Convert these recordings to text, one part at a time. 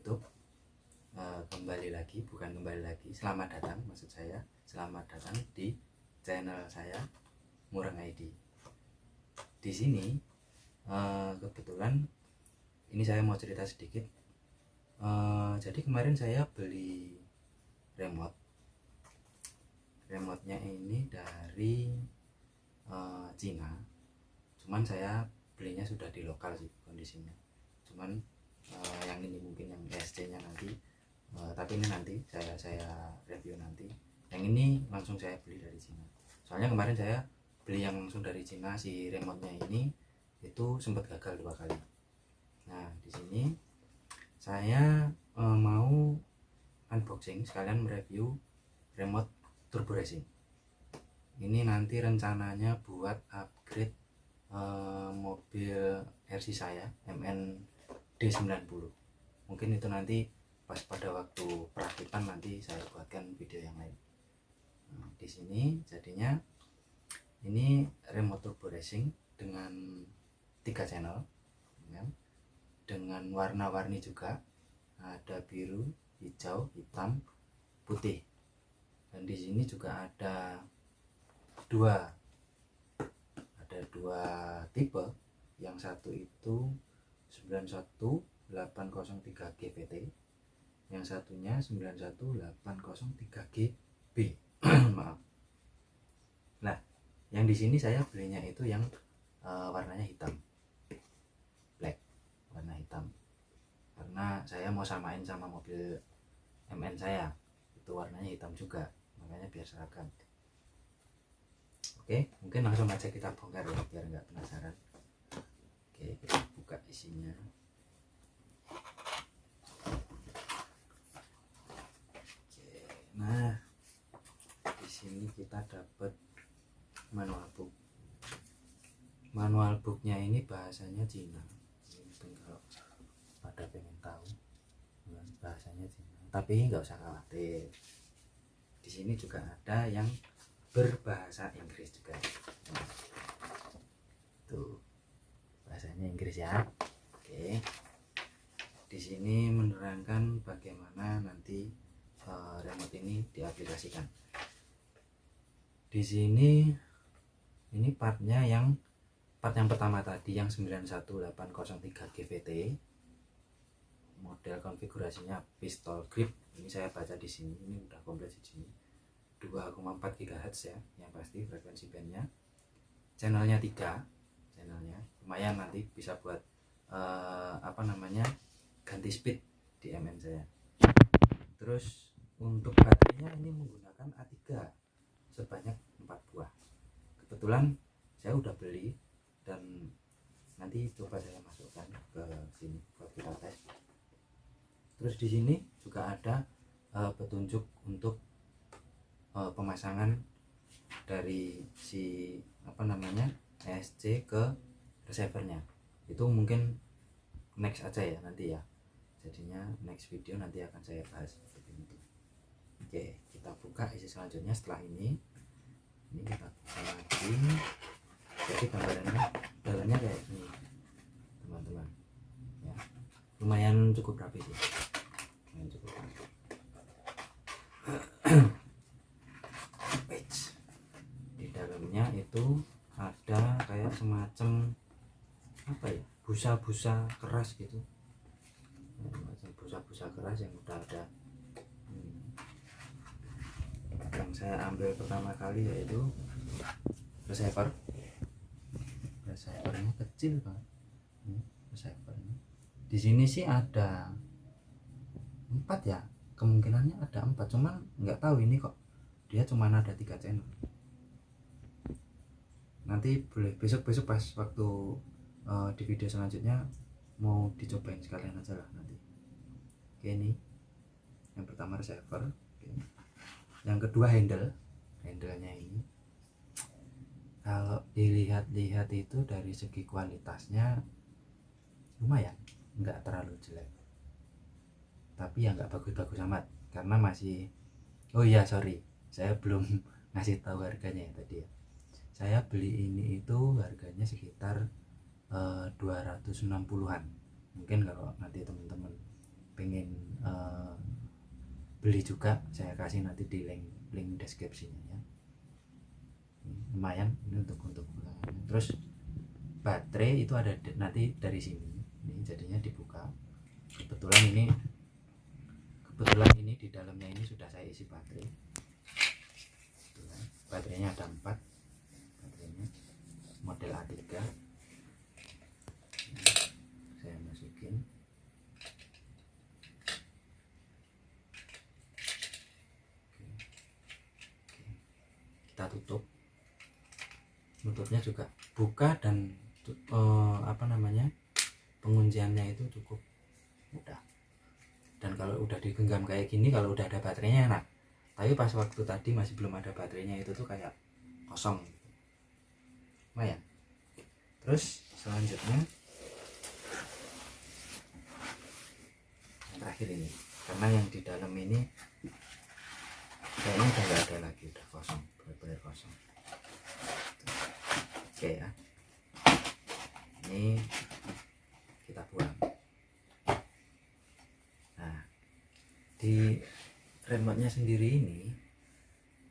YouTube. Kembali lagi, selamat datang, maksud saya selamat datang di channel saya Mureng ID. Di sini kebetulan ini saya mau cerita sedikit. Jadi kemarin saya beli remote-nya ini dari Cina. Cuman saya belinya sudah di lokal sih kondisinya. Cuman yang ini mungkin yang SC nya nanti, tapi ini nanti saya review nanti. Yang ini langsung saya beli dari Cina. Soalnya kemarin saya beli yang langsung dari Cina, si remote-nya ini itu sempat gagal 2 kali. Nah, di sini saya mau unboxing sekalian mereview remote turbo racing. Ini nanti rencananya buat upgrade mobil RC saya MN D90. Mungkin itu nanti pas pada waktu perakitan nanti saya buatkan video yang lain. Nah, di sini jadinya ini remote turbo racing dengan 3 channel ya, dengan warna-warni juga, ada biru, hijau, hitam, putih. Dan di sini juga ada dua tipe. Yang satu itu 91803 GVT, yang satunya 91803 GB. Maaf. Nah, yang di sini saya belinya itu yang warnanya hitam, black, warna hitam, karena saya mau samain sama mobil MN saya, itu warnanya hitam juga, makanya biar seragam. Oke, mungkin langsung aja kita bongkar ya, biar nggak penasaran. Oke, kita buka isinya. Oke, nah di sini kita dapat manual book. Manual booknya ini bahasanya Cina. Mungkin kalau pada pengen tahu bahasanya Cina, tapi nggak usah khawatir. Di sini juga ada yang berbahasa Inggris juga. Nah, tuh bahasanya Inggris ya. Oke. Di sini menerangkan bagaimana nanti remote ini diaplikasikan. Di sini ini part yang pertama tadi yang 91803 GVT. Model konfigurasinya pistol grip. Ini saya baca di sini, ini udah komplit di sini. 2,4 GHz ya, yang pasti frekuensi bandnya. Channelnya 3, channelnya lumayan, nanti bisa buat ganti speed di MN saya. Terus untuk baterainya ini menggunakan A3 sebanyak 4 buah. Kebetulan saya udah beli dan nanti coba saya masukkan ke sini buat kita tes. Terus di sini juga ada petunjuk untuk pemasangan dari si ESC ke receivernya. Itu mungkin next aja ya nanti ya, jadinya next video nanti akan saya bahas seperti itu. Oke, kita buka isi selanjutnya setelah ini kita buka lagi. Jadi gambarannya dalamnya kayak ini teman-teman ya, lumayan cukup rapi sih, lumayan cukup rapi. Di dalamnya itu ada kayak semacam busa-busa keras gitu, macam busa-busa keras yang udah ada. Yang saya ambil pertama kali yaitu receivernya kecil banget. Receivernya di sini sih ada 4 ya, kemungkinannya ada 4, cuman nggak tahu ini kok dia cuma ada 3 channel. Nanti boleh besok pas waktu di video selanjutnya mau dicobain sekalian aja lah nanti. Oke, ini yang pertama receiver. Oke. Yang kedua handlenya ini kalau dilihat itu dari segi kualitasnya lumayan, nggak terlalu jelek, tapi ya nggak bagus-bagus amat, karena masih, oh iya sorry, saya belum ngasih tahu harganya ya tadi ya. Saya beli ini itu harganya sekitar 260-an. Mungkin kalau nanti teman-teman pengen ingin beli juga, saya kasih nanti di link deskripsinya ya. Lumayan ini untuk terus baterai itu ada nanti dari sini, ini jadinya dibuka. Kebetulan ini di dalamnya ini sudah saya isi baterai. Baterainya ada 4, baterainya model A3. Saya masukin. Kita tutup. Nutupnya juga buka dan pengunciannya itu cukup mudah. Dan kalau udah digenggam kayak gini, kalau udah ada baterainya enak. Tapi pas waktu tadi masih belum ada baterainya itu tuh kayak kosong gitu. Lumayan. Terus selanjutnya yang terakhir ini, karena yang di dalam ini kayaknya udah nggak ada lagi, udah kosong, benar-benar kosong. Oke ya, ini kita buang. Nah, di remote nya sendiri ini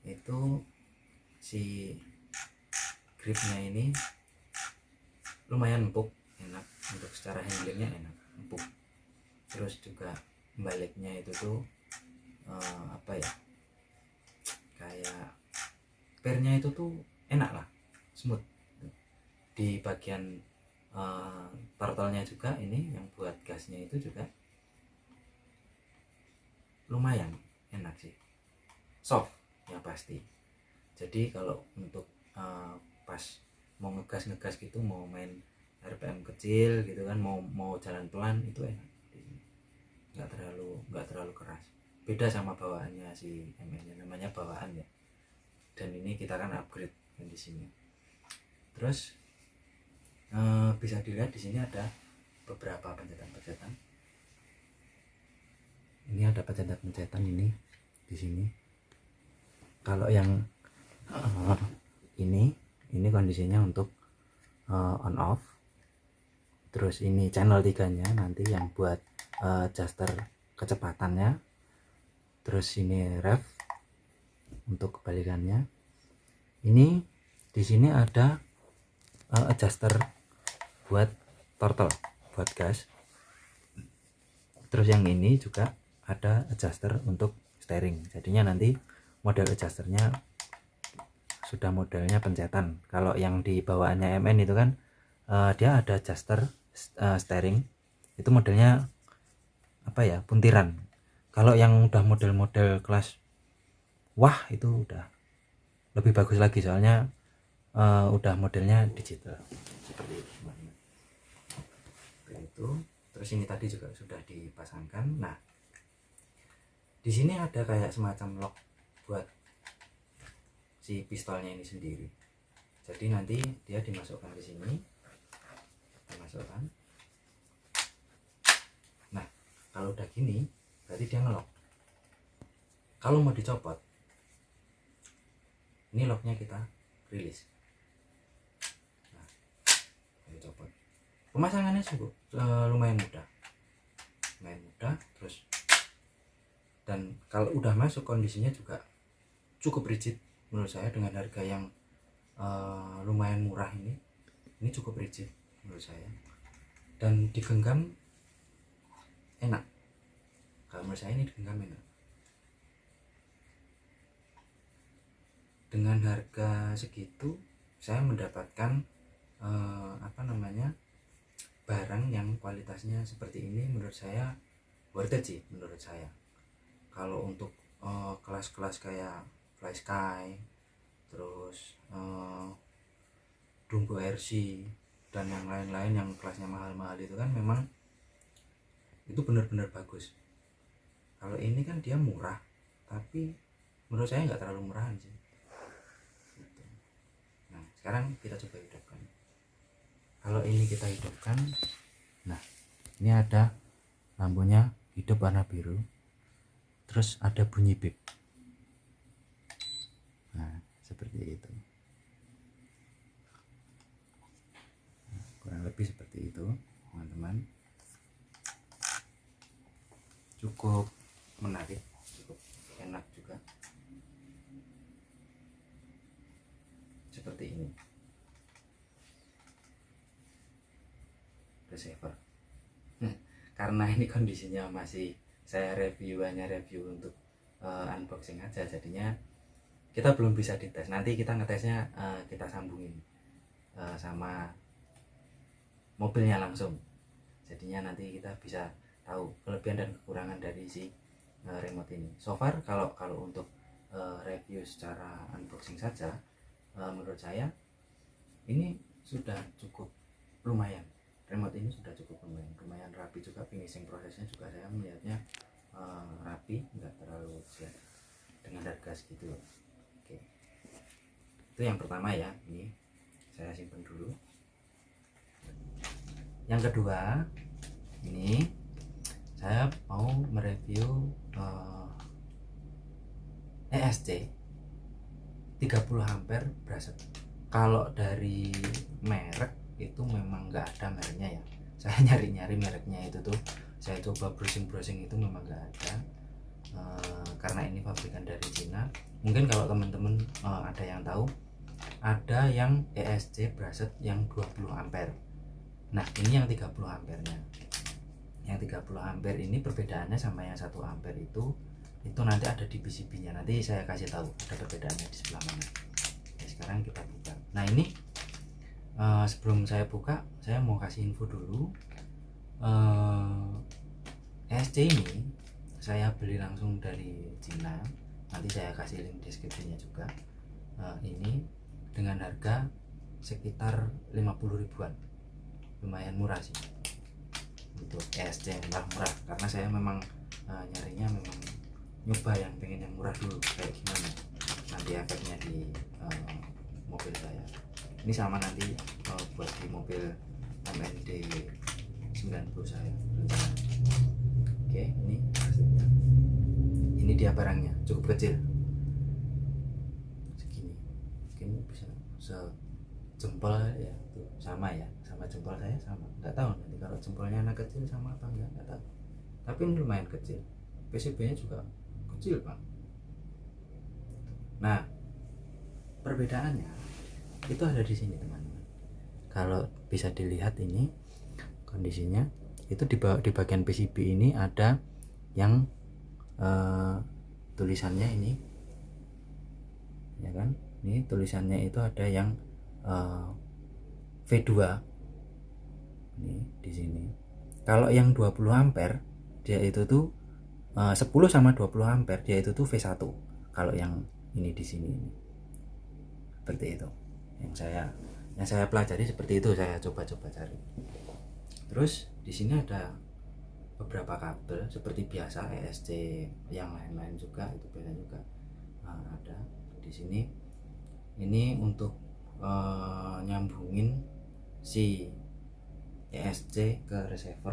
itu si gripnya ini lumayan empuk, enak untuk secara handlingnya, enak, empuk. Terus juga baliknya itu tuh kayak pernya itu tuh enak lah, smooth. Di bagian turtle-nya juga ini yang buat gasnya itu juga lumayan enak sih, soft yang pasti. Jadi kalau untuk pas mau ngegas gitu, mau main RPM kecil gitu kan, mau jalan pelan, itu enak, nggak terlalu keras. Beda sama bawaannya si MN-nya, namanya bawaan ya, dan ini kita kan upgrade kan di sini. Terus bisa dilihat di sini ada beberapa pencetan. Ini ada pencetan ini di sini. Kalau yang ini kondisinya untuk on off. Terus ini channel 3-nya nanti yang buat adjuster kecepatannya. Terus ini ref untuk kebalikannya. Ini di sini ada adjuster buat turtle, buat gas. Terus yang ini juga ada adjuster untuk steering. Jadinya nanti model adjusternya sudah modelnya pencetan. Kalau yang di bawaannya MN itu kan dia ada adjuster steering, itu modelnya puntiran. Kalau yang udah model-model kelas wah itu udah lebih bagus lagi, soalnya udah modelnya digital seperti itu. Terus ini tadi juga sudah dipasangkan. Nah, di sini ada kayak semacam lock buat si pistolnya ini sendiri. Jadi nanti dia dimasukkan ke sini, dimasukkan. Nah, kalau udah gini berarti dia ngelock. Kalau mau dicopot, ini locknya kita rilis. Nah, dicopot. Pemasangannya lumayan mudah, terus dan kalau udah masuk kondisinya juga cukup rigid menurut saya, dengan harga yang lumayan murah ini cukup rigid menurut saya, dan digenggam enak. Kalau menurut saya ini digenggam enak. Dengan harga segitu saya mendapatkan barang yang kualitasnya seperti ini, menurut saya worth it sih menurut saya. Kalau untuk kelas-kelas kayak Fly Sky, terus Dumbo RC dan yang lain-lain yang kelasnya mahal-mahal itu kan memang itu benar-benar bagus. Kalau ini kan dia murah, tapi menurut saya nggak terlalu murahan sih. Nah, sekarang kita coba hidupkan. Kalau ini kita hidupkan, nah ini ada lampunya hidup warna biru, terus ada bunyi beep. Nah, seperti itu. Nah, kurang lebih seperti itu, teman-teman. cukup menarik, cukup enak juga. Seperti ini receiver. Karena ini kondisinya masih saya hanya review untuk unboxing aja, jadinya kita belum bisa dites. Nanti kita ngetesnya kita sambungin sama mobilnya langsung, jadinya nanti kita bisa tahu kelebihan dan kekurangan dari si remote ini. So far kalau untuk review secara unboxing saja, menurut saya ini sudah cukup lumayan. Remote ini sudah cukup lumayan rapi juga, finishing prosesnya juga saya melihatnya rapi, nggak terlalu jet dengan harga segitu. Oke, itu yang pertama ya, ini saya simpan dulu. Yang kedua, ini saya mau mereview ESC 30 ampere brushed. Kalau dari merek itu memang nggak ada mereknya ya, saya nyari mereknya itu tuh, saya coba browsing itu memang nggak ada, karena ini pabrikan dari Cina. Mungkin kalau teman-teman ada yang tahu, ada yang ESC brushed yang 20 ampere. Nah ini yang 30 ampernya. Yang 30 ampere ini perbedaannya sama yang 1 ampere itu nanti ada di PCB nya, nanti saya kasih tahu ada perbedaannya di sebelah mana. Oke, sekarang kita buka. Nah ini sebelum saya buka, saya mau kasih info dulu. ESC ini saya beli langsung dari Cina, nanti saya kasih link deskripsinya juga. Ini dengan harga sekitar 50 ribuan, lumayan murah sih untuk ESC yang murah, karena saya memang nyarinya memang nyoba yang pengen yang murah dulu, kayak gimana nanti efeknya di mobil saya. Ini sama nanti buat di mobil MND 90 saya rencana. Oke, ini hasilnya. Ini dia barangnya, cukup kecil segini, mungkin bisa sejempol ya, tuh sama ya, sama jempol saya, sama. Nggak tahu nanti kalau jempolnya anak kecil sama apa nggak tahu, tapi ini lumayan kecil. PCB nya juga kecil Pak. Nah perbedaannya itu ada di sini teman-teman. Kalau bisa dilihat ini kondisinya, itu di bagian PCB ini ada yang tulisannya ini, ya kan? Ini tulisannya itu ada yang V2 ini di sini. Kalau yang 20 ampere dia itu tuh 10 sama 20 ampere dia itu tuh V1. Kalau yang ini di sini ini seperti itu. Yang saya pelajari seperti itu, saya coba-coba cari. Terus di sini ada beberapa kabel seperti biasa ESC yang lain-lain juga, itu biasa juga ada di sini. Ini untuk nyambungin si ESC ke receiver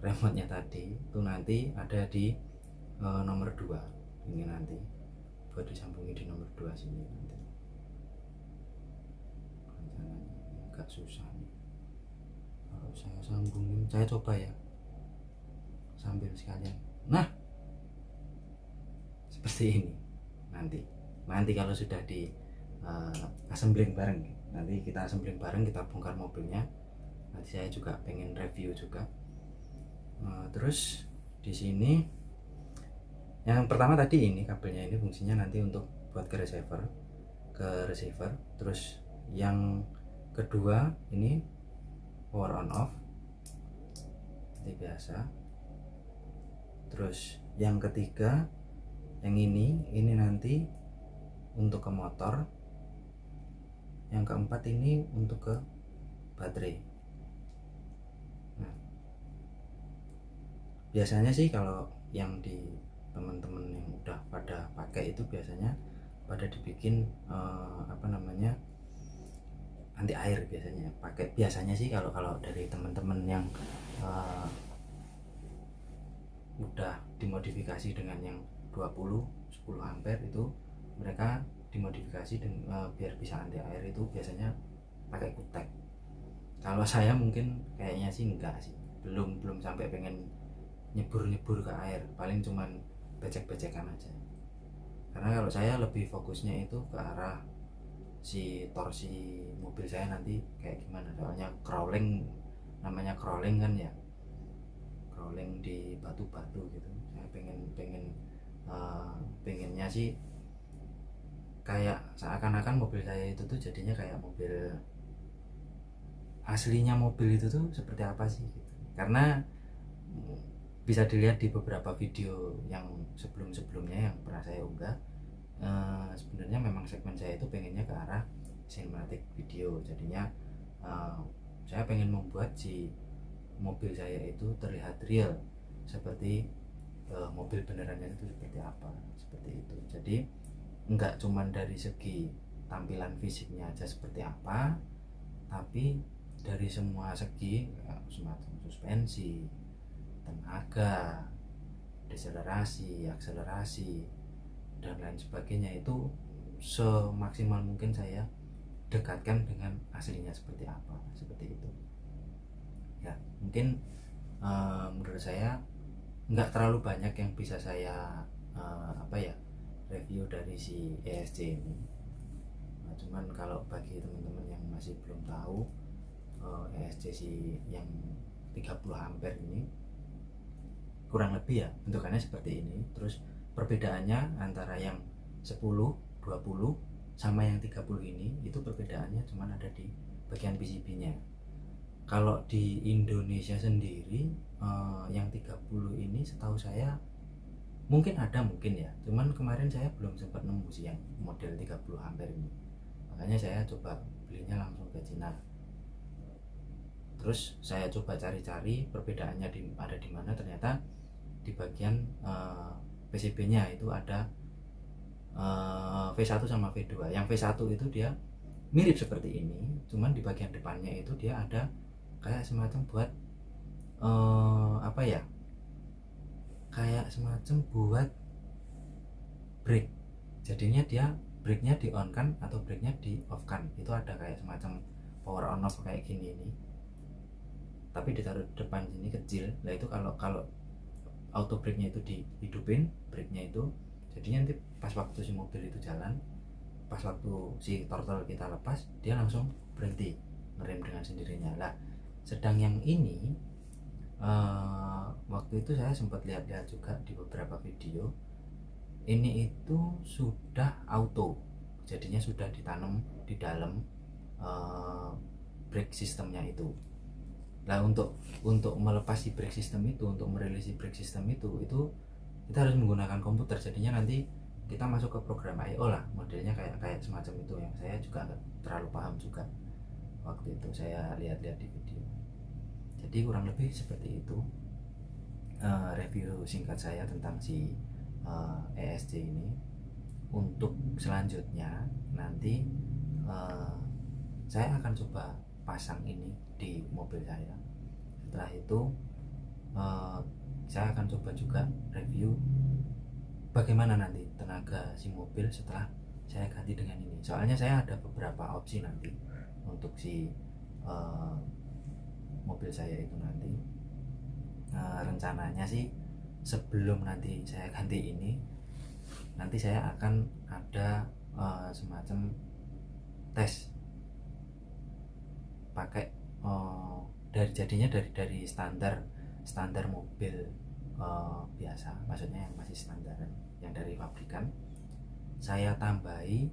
remote-nya tadi, itu nanti ada di nomor 2. Ini nanti buat disambungin di nomor 2 sini nanti. Agak susah nih kalau saya sambungin, saya coba ya sambil sekalian. Nah seperti ini nanti kalau sudah di assembling bareng, nanti kita assembling bareng, kita bongkar mobilnya, nanti saya juga pengen review juga. Terus di sini yang pertama tadi ini kabelnya, ini fungsinya nanti untuk buat ke receiver. Terus yang kedua ini power on off seperti biasa. Terus yang ketiga yang ini nanti untuk ke motor. Yang keempat ini untuk ke baterai. Nah biasanya sih kalau yang di teman-teman yang udah pada pakai itu biasanya pada dibikin anti air, biasanya sih kalau dari teman-teman yang udah dimodifikasi dengan yang 10 ampere itu, mereka dimodifikasi biar bisa anti air, itu biasanya pakai kutek. Kalau saya mungkin kayaknya sih enggak sih, belum sampai pengen nyebur-nyebur ke air, paling cuman becek-becekan aja. Karena kalau saya lebih fokusnya itu ke arah si torsi mobil saya nanti kayak gimana, soalnya crawling, namanya crawling kan ya, crawling di batu-batu gitu. Saya pengennya sih kayak seakan-akan mobil saya itu tuh jadinya kayak mobil aslinya mobil itu tuh seperti apa sih gitu. Karena bisa dilihat di beberapa video yang sebelum-sebelumnya yang pernah saya unggah, sebenarnya memang segmen saya itu pengennya ke arah cinematic video. Jadinya saya pengen membuat si mobil saya itu terlihat real, seperti mobil benerannya itu seperti apa, seperti itu. Jadi enggak cuman dari segi tampilan fisiknya aja seperti apa, tapi dari semua segi, semacam suspensi, tenaga, deselerasi, akselerasi, dan lain sebagainya itu semaksimal mungkin saya dekatkan dengan aslinya seperti apa, seperti itu ya. Mungkin menurut saya nggak terlalu banyak yang bisa saya review dari si ESC ini. Cuman kalau bagi teman-teman yang masih belum tahu, ESC si yang 30 ampere ini kurang lebih ya bentukannya seperti ini. Terus perbedaannya antara yang 10, 20 sama yang 30 ini, itu perbedaannya cuma ada di bagian PCB-nya. Kalau di Indonesia sendiri, yang 30 ini setahu saya mungkin ada, mungkin ya, cuman kemarin saya belum sempat nemu sih yang model 30 ampere ini. Makanya saya coba belinya langsung ke Cina. Terus saya coba cari-cari perbedaannya ada di mana. Ternyata di bagian PCB-nya itu ada V1 sama V2. Yang V1 itu dia mirip seperti ini, cuman di bagian depannya itu dia ada kayak semacam buat kayak semacam buat brake. Jadinya dia brake-nya di on kan atau brake-nya di off kan, itu ada kayak semacam power on off kayak gini ini, tapi ditaruh depan sini kecil. Nah itu kalau auto brake-nya itu dihidupin brake-nya itu, jadinya nanti pas waktu si mobil itu jalan, pas waktu si throttle kita lepas, dia langsung berhenti ngerem dengan sendirinya. Lah sedang yang ini waktu itu saya sempat lihat-lihat juga di beberapa video, ini itu sudah auto, jadinya sudah ditanam di dalam brake sistemnya itu. Nah untuk melepas si brake system itu, untuk merilis si brake system itu kita harus menggunakan komputer. Jadinya nanti kita masuk ke program I/O lah, modelnya kayak semacam itu, yang saya juga nggak terlalu paham juga waktu itu saya lihat-lihat di video. Jadi kurang lebih seperti itu review singkat saya tentang si ESC ini. Untuk selanjutnya nanti saya akan coba pasang ini di mobil saya. Setelah itu saya akan coba juga review bagaimana nanti tenaga si mobil setelah saya ganti dengan ini. Soalnya saya ada beberapa opsi nanti untuk si mobil saya itu nanti. Rencananya sih sebelum nanti saya ganti ini, nanti saya akan ada semacam tes pakai dari standar mobil biasa, maksudnya yang masih standaran, yang dari pabrikan. Saya tambahi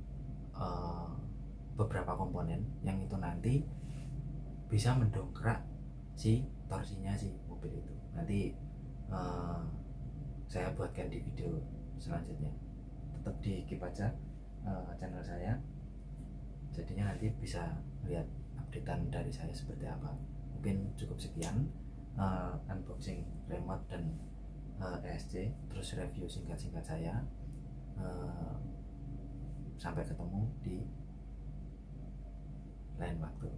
beberapa komponen yang itu nanti bisa mendongkrak si torsinya si mobil itu. Nanti saya buatkan di video selanjutnya. Tetap di keep aja channel saya, jadinya nanti bisa lihat updatean dari saya seperti apa. Mungkin cukup sekian unboxing remote dan ESC, terus review singkat-singkat saya. Sampai ketemu di lain waktu.